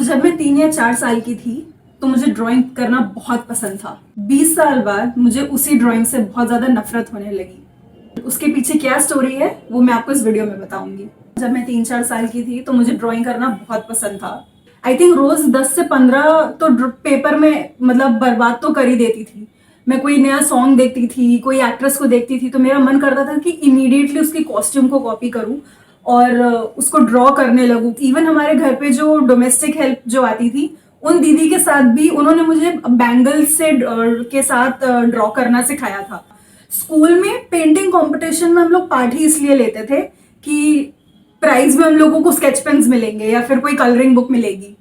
जब मैं 3 या 4 साल की थी तो मुझे ड्राइंग करना बहुत पसंद था। 20 साल बाद मुझे उसी ड्राइंग से बहुत ज्यादा नफरत होने लगी। उसके पीछे क्या स्टोरी है वो मैं आपको इस वीडियो में बताऊंगी। जब मैं 3-4 साल की थी तो मुझे ड्राइंग करना बहुत पसंद था। आई थिंक रोज 10 से 15 तो पेपर में मतलब बर्बाद तो कर ही देती थी। मैं कोई नया सॉन्ग देखती थी, कोई एक्ट्रेस को देखती थी तो मेरा मन करता था कि इमीडिएटली उसकी कॉस्ट्यूम को कॉपी करूं और उसको ड्रॉ करने लगूं। इवन हमारे घर पे जो डोमेस्टिक हेल्प जो आती थी उन दीदी के साथ भी उन्होंने मुझे बैंगल्स से के साथ ड्रॉ करना सिखाया था। स्कूल में पेंटिंग कंपटीशन में हम लोग पार्ट ही इसलिए लेते थे कि प्राइज में हम लोगों को स्केच पेन्स मिलेंगे या फिर कोई कलरिंग बुक मिलेगी।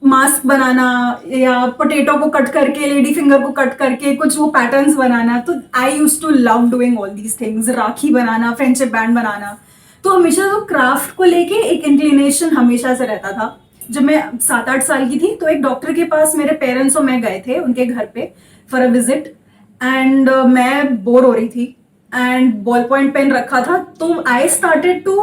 मास्क बनाना या पोटैटो को कट करके लेडी फिंगर को कट करके कुछ वो पैटर्न्स बनाना, तो I use to love doing all these things. Rakhi बनाना, फ्रेंडशिप बैंड बनाना, तो हमेशा तो क्राफ्ट को लेके एक इंक्लिनेशन हमेशा से रहता था। जब मैं 7-8 साल की थी तो एक डॉक्टर के पास मेरे पेरेंट्स और मैं गए थे उनके घर पे फॉर अ विजिट। एंड मैं बोर हो रही थी एंड बॉल पॉइंट पेन रखा था तो I started to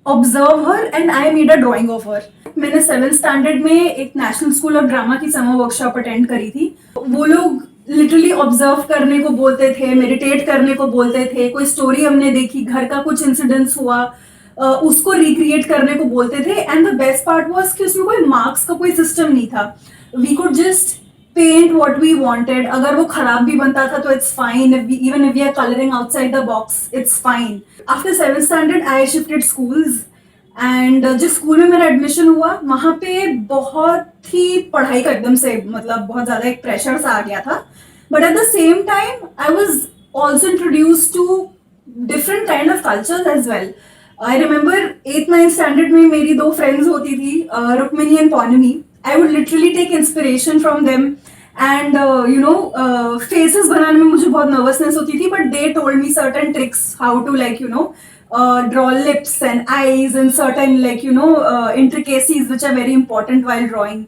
observe her and I made a drawing of her. मैंने 7th स्टैंडर्ड में एक नेशनल स्कूल ऑफ ड्रामा की समर वर्कशॉप अटेंड करी थी। वो लोग लिटरली ऑब्जर्व करने को बोलते थे, मेडिटेट करने को बोलते थे। कोई स्टोरी हमने देखी, घर का कुछ इंसिडेंट्स हुआ, उसको रिक्रिएट करने को बोलते थे। And the best part was कि उसमें कोई मार्क्स का कोई सिस्टम नहीं था। We could just paint what we wanted. अगर वो खराब भी बनता था तो it's fine, even if we are colouring outside the box it's fine. After 7th standard I shifted schools and जिस स्कूल में मेरा एडमिशन हुआ वहां पे बहुत ही पढ़ाई का एकदम से मतलब बहुत ज्यादा एक प्रेशर सा आ गया था। But at the same time I was also introduced to different kind of cultures as well. I remember 8th-9th standard में मेरी दो फ्रेंड्स होती थी, Rukmini and Pournami. I would literally take inspiration from them and faces बनाने में मुझे बहुत nervousness होती थी, but they told me certain tricks how to like draw lips and eyes and certain intricacies which are very important while drawing.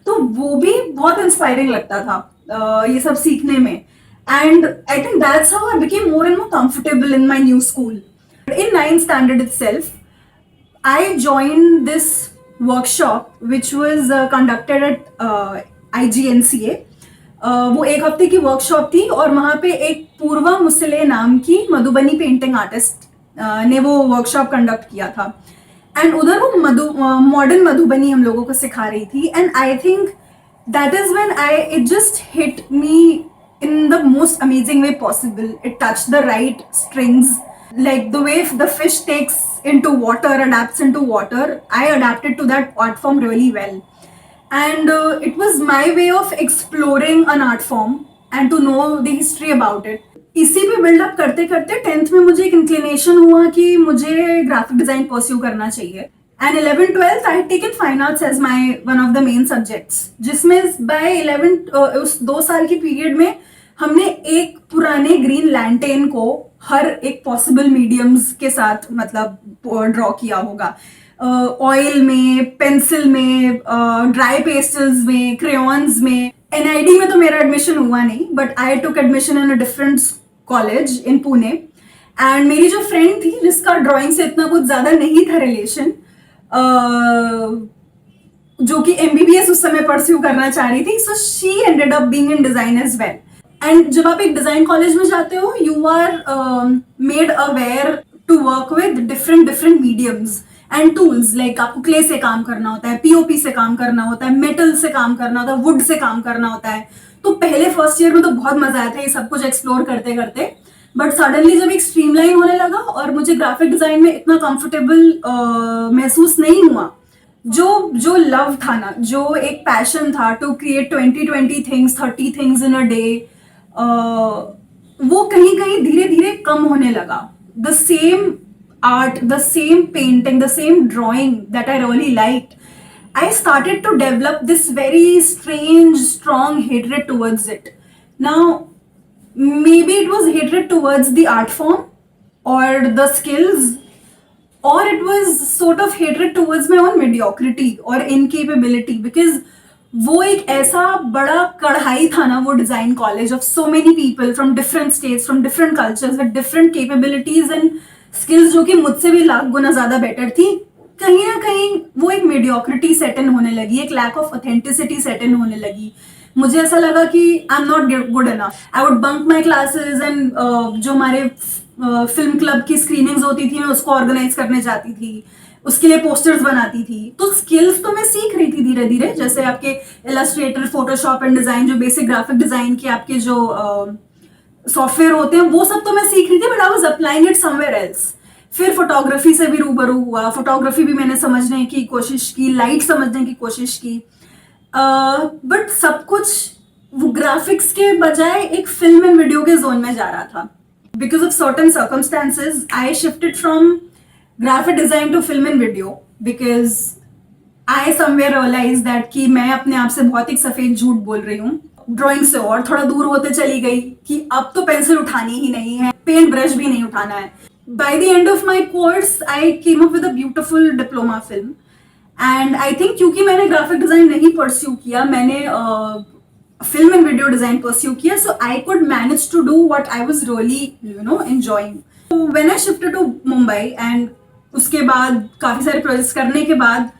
तो वो भी बहुत इंस्पायरिंग लगता था ये सब सीखने में। And I think that's how I became more and more comfortable in my new school. In 9th standard itself I joined this workshop which was conducted at IGNCA. वो एक हफ्ते की वर्कशॉप थी और वहां पे एक पूर्वा मुसले नाम की मधुबनी पेंटिंग आर्टिस्ट ने वो वर्कशॉप कंडक्ट किया था। एंड उधर वो मॉडर्न मधुबनी हम लोगों को सिखा रही थी। And I think that is when it just hit me in the most amazing way possible. It touch the right strings, like the way the fish takes into water, adapts into water. I adapted to that art form really well, and it was my way of exploring an art form and to know the history about it. इसी पे buildup करते करते 10th में मुझे एक inclination हुआ कि मुझे ग्राफिक डिजाइन परस्यू करना चाहिए। And 11th-12th I had taken fine arts as my one of the main subjects, जिसमें बाय 11th उस 2 साल की पीरियड में हमने एक पुराने ग्रीन लैंटेन को हर एक पॉसिबल मीडियम्स के साथ मतलब ड्रॉ किया होगा। ऑयल में, पेंसिल में, ड्राई पेस्टल्स में, क्रेयॉन्स में। एनआईडी में तो मेरा एडमिशन हुआ नहीं, but I took admission in a different college in Pune. And मेरी जो फ्रेंड थी जिसका ड्राइंग से इतना कुछ ज्यादा नहीं था रिलेशन, जो कि एमबीबीएस उस समय परस्यू करना चाह रही थी, so she ended up being in design as well. And जब आप एक डिजाइन कॉलेज में जाते हो you are made aware to work with different mediums and tools. Like आपको क्ले से काम करना होता है, पीओपी से काम करना होता है, मेटल से काम करना होता है, वुड से काम करना होता है। तो पहले फर्स्ट ईयर में तो बहुत मजा आया था ये सब कुछ एक्सप्लोर करते करते। बट सडनली जब एक स्ट्रीमलाइन होने लगा और मुझे ग्राफिक डिजाइन में इतना कंफर्टेबल महसूस नहीं हुआ, जो लव था ना, जो एक पैशन था to create 20 things, 30 things in a day, वो कहीं कहीं धीरे धीरे कम होने लगा। द सेम art, the same painting, the same drawing that I really liked, I started to develop this very strange, strong hatred towards it. Now, maybe it was hatred towards the art form or the skills, or it was sort of hatred towards my own mediocrity or incapability, because वो एक ऐसा बड़ा कढ़ाई था ना वो design college of so many people from different states, from different cultures with different capabilities and skills, जो कि मुझसे भी लाख गुना ज्यादा बेटर थी कहीं ना कहीं वो एक मीडियोक्रिटी सेट इन होने लगी, एक लैक ऑफ ऑथेंटिसिटी सेट इन होने लगी। मुझे ऐसा लगा कि आई am not good enough. I would bunk my classes and जो हमारे फिल्म क्लब की स्क्रीनिंग्स होती थी मैं उसको ऑर्गेनाइज करने जाती थी, उसके लिए पोस्टर्स बनाती थी। तो स्किल्स तो मैं सीख रही थी धीरे धीरे, जैसे आपके इलस्ट्रेटर, फोटोशॉप एंड डिजाइन, जो बेसिक ग्राफिक डिजाइन के आपके जो सॉफ्टवेयर होते हैं वो सब तो मैं सीख रही थी, but I was applying it somewhere else. फिर फोटोग्राफी से भी रूबरू हुआ, फोटोग्राफी भी मैंने समझने की कोशिश की, लाइट समझने की कोशिश की, बट सब कुछ वो ग्राफिक्स के बजाय एक फिल्म एंड वीडियो के जोन में जा रहा था। Because of certain circumstances I shifted from graphic design to film and video, because I somewhere realise that कि मैं अपने आप से बहुत एक सफेद झूठ बोल रही हूँ। ड्राइंग से और थोड़ा दूर होते चली गई कि अब तो पेंसिल उठानी ही नहीं है, पेंट ब्रश भी नहीं उठाना है। By the end of my course I came up with a beautiful diploma film. And I think क्योंकि मैंने ग्राफिक डिजाइन नहीं परस्यू किया, मैंने film and video design pursue किया, so I could manage to do what I was really enjoying. When I shifted to Mumbai and उसके बाद काफी सारे प्रोजेक्ट्स करने के बाद,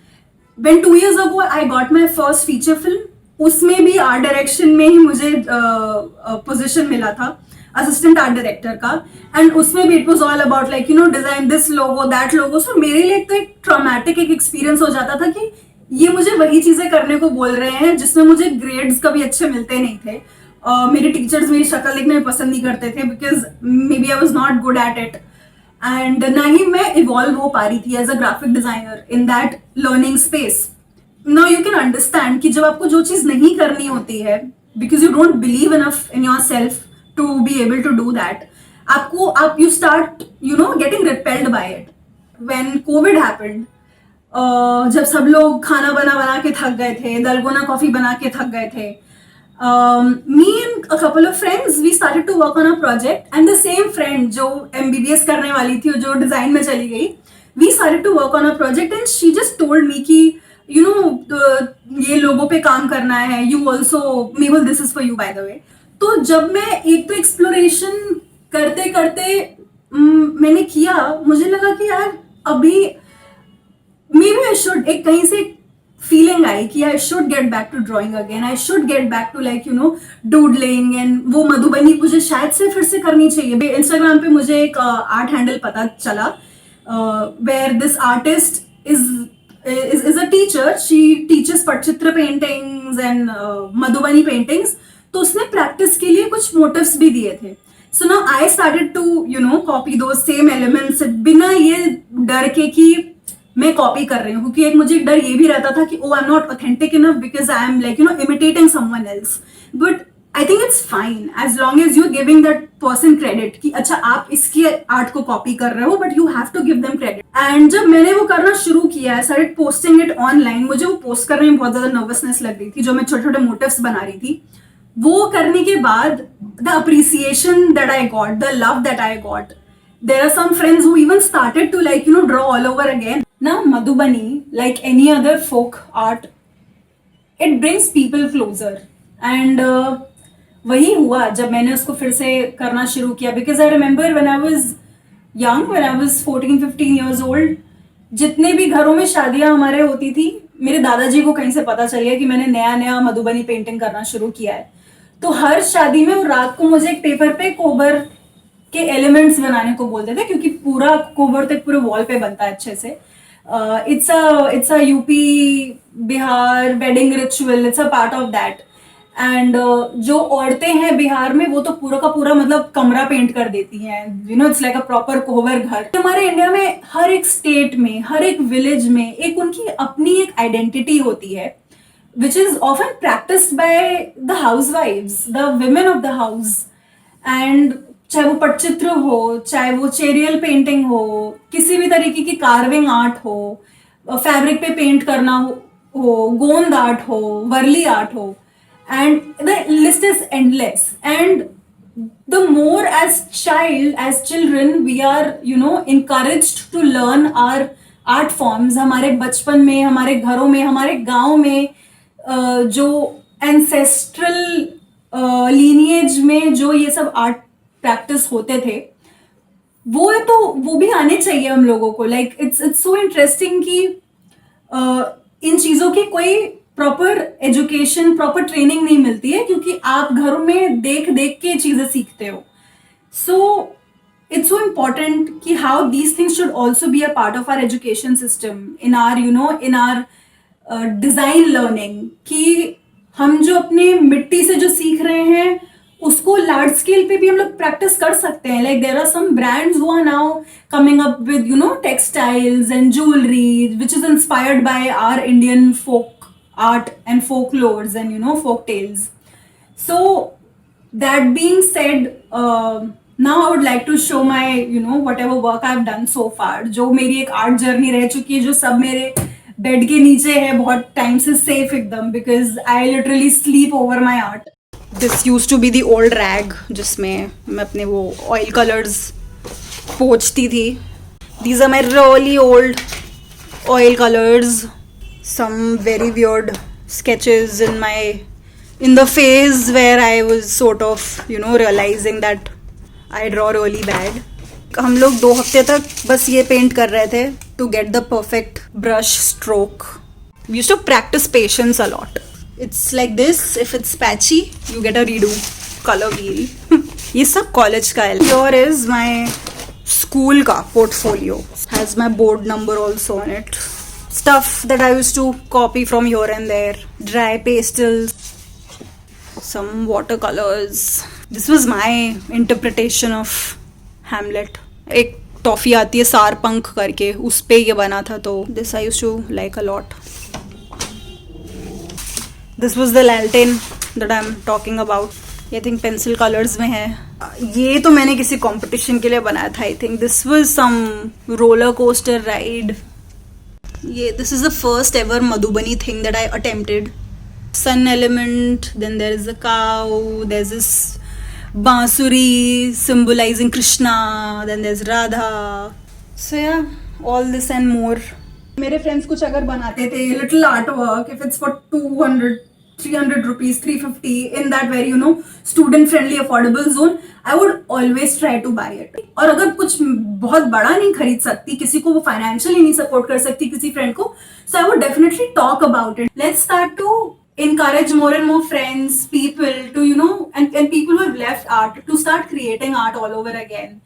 when 2 years ago I got my first feature film, उसमें भी आर्ट डायरेक्शन में ही मुझे पोजीशन मिला था, असिस्टेंट आर्ट डायरेक्टर का। एंड उसमें भी it was all about like design this logo that logo. So मेरे लिए तो एक ट्रॉमेटिक एक एक्सपीरियंस हो जाता था कि ये मुझे वही चीजें करने को बोल रहे हैं जिसमें मुझे ग्रेड्स कभी अच्छे मिलते नहीं थे। मेरे टीचर्स मेरी शक्ल देखने में पसंद नहीं करते थे, because may be I was not good at it, and ना ही मैं इवॉल्व हो पा रही थी as a graphic designer in that learning space. Now you can understand कि जब आपको जो चीज नहीं करनी होती है, because you don't believe enough in your self to be able to do that, आप you start getting repelled by it. When covid happened, जब सब लोग खाना बना बना के थक गए थे, दलगोना कॉफी बना के थक गए थे, me and a couple of friends we started to work on a project, and the same friend जो MBBS करने वाली थी, जो डिजाइन में चली गई, we started to work on a project and she just told me कि ये लोगों पे काम करना है, you also Mehul this is for you by the way। तो जब मैं एक तो एक्सप्लोरेशन करते करते मैंने किया, मुझे लगा कि यार अभी मे बी आई शुड, एक कहीं से फीलिंग आई कि I should get back to drawing again, I should get back to like doodling, and वो मधुबनी मुझे शायद से फिर से करनी चाहिए। इंस्टाग्राम पे मुझे एक आर्ट हैंडल पता चला where this artist is a teacher, she teachers Pattachitra paintings and Madhubani paintings. तो उसने प्रैक्टिस के लिए कुछ मोटिव्स भी दिए थे। So now I started to copy those same elements, बिना ये डर के कि मैं कॉपी कर रही हूँ, क्योंकि एक मुझे डर ये भी रहता था कि oh I am not authentic enough because I am like imitating someone else. But I think it's fine as long as you giving that person credit कि अच्छा आप इसके आर्ट को कॉपी कर रहे हो, but you have to give them credit. And जब मैंने वो करना शुरू किया, I started posting it online. मुझे वो पोस्ट करने में बहुत ज्यादा नर्वसनेस लग रही थी, जो मैं छोटे छोटे मोटिव्स बना रही थी। वो करने के बाद the appreciation that I got, the love that I got, there are some friends who even started to draw all over again. Now Madhubani, like any other folk art, it brings people closer, and वही हुआ जब मैंने उसको फिर से करना शुरू किया। Because I remember when I was young, when I was 14-15 years old, जितने भी घरों में शादियां हमारे होती थी, मेरे दादाजी को कहीं से पता चल गया कि मैंने नया नया मधुबनी पेंटिंग करना शुरू किया है। तो हर शादी में वो रात को मुझे एक पेपर पे कोबर के एलिमेंट्स बनाने को बोलते थे, क्योंकि पूरा कोबर तक पूरे वॉल पे बनता है अच्छे से। It's a UP Bihar wedding ritual, it's a part of that. And जो औरतें हैं बिहार में, वो तो पूरा का पूरा मतलब कमरा पेंट कर देती हैं, इट्स लाइक अ प्रॉपर कोबर घर। हमारे इंडिया में हर एक स्टेट में, हर एक विलेज में एक उनकी अपनी एक आइडेंटिटी होती है, which is often practised by the housewives, the women of the house. And चाहे वो पटचित्र हो, चाहे वो चेरियल पेंटिंग हो, किसी भी तरीके की कार्विंग आर्ट हो, फैब्रिक पे पेंट करना हो, गोंद आर्ट हो, वर्ली आर्ट हो, and the list is endless. And the more as children we are encouraged to learn our art forms. हमारे बचपन में, हमारे घरों में, हमारे गांव में जो एंसेस्ट्रल लीनिएज में जो ये सब आर्ट प्रैक्टिस होते थे, वो है तो वो भी आने चाहिए हम लोगों को. लाइक इट्स सो इंटरेस्टिंग कि इन चीजों की कोई प्रॉपर एजुकेशन, प्रॉपर ट्रेनिंग नहीं मिलती है, क्योंकि आप घरों में देख देख के चीजें सीखते हो. सो it's so important कि how these things should also be a part of our education system, in our in our design learning, कि हम जो अपने मिट्टी से जो सीख रहे हैं उसको लार्ज स्केल पे भी हम लोग प्रैक्टिस कर सकते हैं. Like there are some brands who are now coming up with textiles and jewellery which is inspired by our Indian folk art and folklores and folk tales. So that being said, now I would like to show my whatever work I've done so far. जो मेरी एक art journey रह चुकी है, जो सब मेरे bed के नीचे है बहुत टाइम से सेफ एकदम, because I literally sleep over my art. This used to be the old rag जिसमें मैं अपने वो ऑयल कलर्स पोंछती थी. These are my really old oil colours. Some very weird sketches in the phase where I was sort of realizing that I draw really bad. हम लोग 2 हफ्ते तक बस ये पेंट कर रहे थे to get the perfect brush stroke. We used to practice patience a lot. It's like this, if it's patchy you get a redo color wheel. ये सब college का है. Here is my school का portfolio. Has my board number also on it. Stuff that I used to copy from here and there. Dry pastels, some watercolors. This was my interpretation of Hamlet. एक toffee आती है सार पंख करके, उस पे ये बना था, तो this I used to like a lot. This was the Lalten that I'm talking about. I think pencil colors में है. ये तो मैंने किसी competition के लिए बनाया था. I think this was some roller coaster ride. This is the first ever Madhubani thing that I attempted. Sun element, then there is a cow, there's this bansuri symbolizing Krishna, then there's Radha. So yeah, all this and more. मेरे friends कुछ अगर बनाते थे little artwork, if it's for 200 300 rupees, 350, in that very student friendly affordable zone, I would always try to buy it. और अगर कुछ बहुत बड़ा नहीं खरीद सकती, किसी को वो financially नहीं support कर सकती किसी friend को, so I would definitely talk about it. Let's start to encourage more and more friends, people to and people who have left art to start creating art all over again.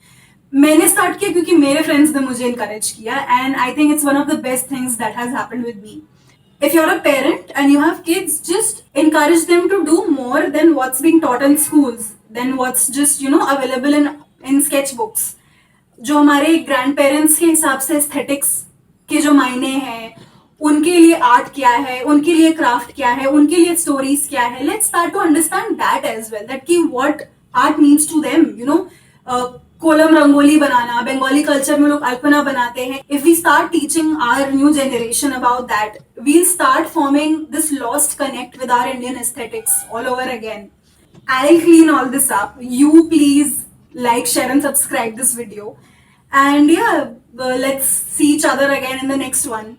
मैंने start किया क्योंकि मेरे friends ने मुझे encourage किया, and I think it's one of the best things that has happened with me. If you're a parent and you have kids, just encourage them to do more than what's being taught in schools, than what's just available in sketchbooks. जो हमारे grandparents के हिसाब से aesthetics के जो मायने हैं, उनके लिए art क्या है, उनके लिए craft क्या है, उनके लिए stories क्या है, let's start to understand that as well, that कि what art means to them. Kolam rangoli बनाना, बंगाली कल्चर में लोग अल्पना बनाते हैं. If we start teaching our new generation about that, we'll start forming this lost connect with our Indian aesthetics all over again. I'll clean all this up. You please like, share and subscribe this video. And yeah, let's see each other again in the next one.